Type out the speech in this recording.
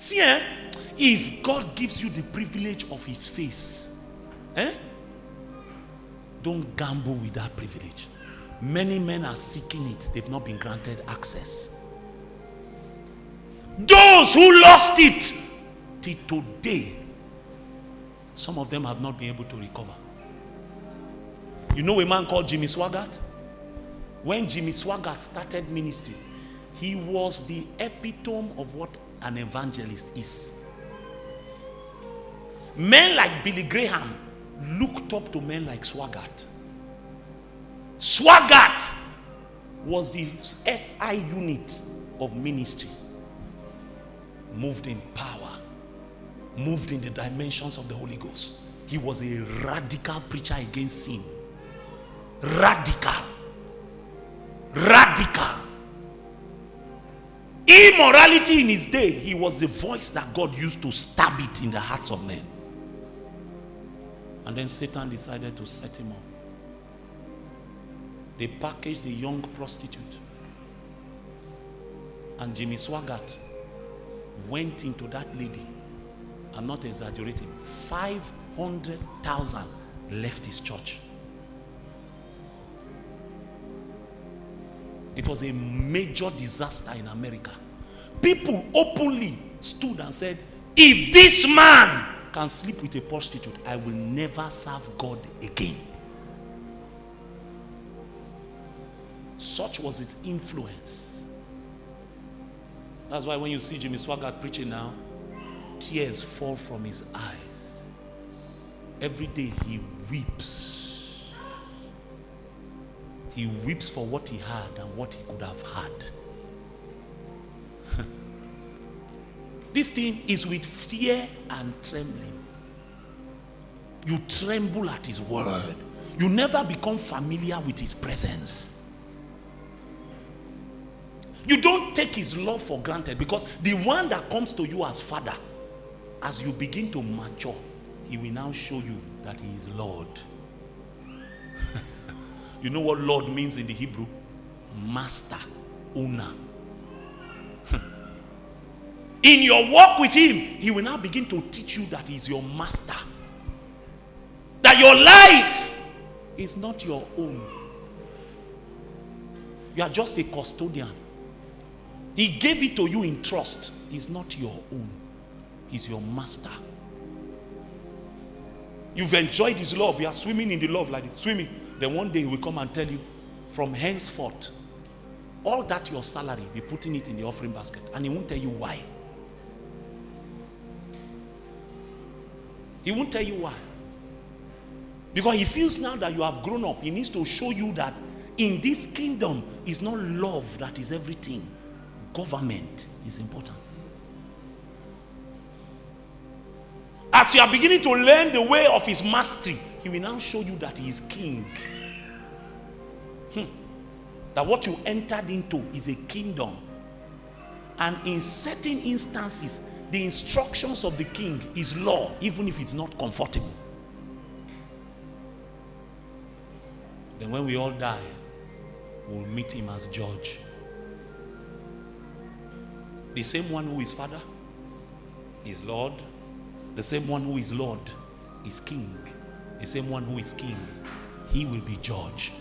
See, if God gives you the privilege of his face, don't gamble with that privilege. Many men are seeking it. They've not been granted access. Those who lost it till today, some of them have not been able to recover. You know a man called Jimmy Swaggart? When Jimmy Swaggart started ministry, he was the epitome of what an evangelist is. Men like Billy Graham looked up to men like Swaggart. Swaggart was the SI unit of ministry. Moved in power, moved in the dimensions of the Holy Ghost. He was a radical preacher against sin. Radical. Immorality in his day, he was the voice that God used to stab it in the hearts of men. And then Satan decided to set him up. They packaged a young prostitute. And Jimmy Swaggart went into that lady. I'm not exaggerating. 500,000 left his church. It was a major disaster in America. People openly stood and said, if this man can sleep with a prostitute, I will never serve God again. Such was his influence. That's why when you see Jimmy Swaggart preaching now, tears fall from his eyes. Every day he weeps. He weeps for what he had and what he could have had. This thing is with fear and trembling. You tremble at his word. You never become familiar with his presence. You don't take his love for granted, because the one that comes to you as Father, as you begin to mature, he will now show you that he is Lord. You know what Lord means in the Hebrew? Master, owner. In your walk with him, he will now begin to teach you that he is your master. That your life is not your own. You are just a custodian. He gave it to you in trust. It's not your own. He's your master. You've enjoyed his love. You are swimming in the love like this. Swimming. Then one day he will come and tell you, from henceforth, all that your salary, be putting it in the offering basket. And he won't tell you why. He won't tell you why. Because he feels now that you have grown up. He needs to show you that in this kingdom, it's not love that is everything. Government is important. As you are beginning to learn the way of his mastery, he will now show you that he is king. That what you entered into is a kingdom. And in certain instances, the instructions of the king is law, even if it's not comfortable. Then when we all die, we'll meet him as judge. The same one who is Father is Lord. The same one who is Lord is King. The same one who is King, he will be judge.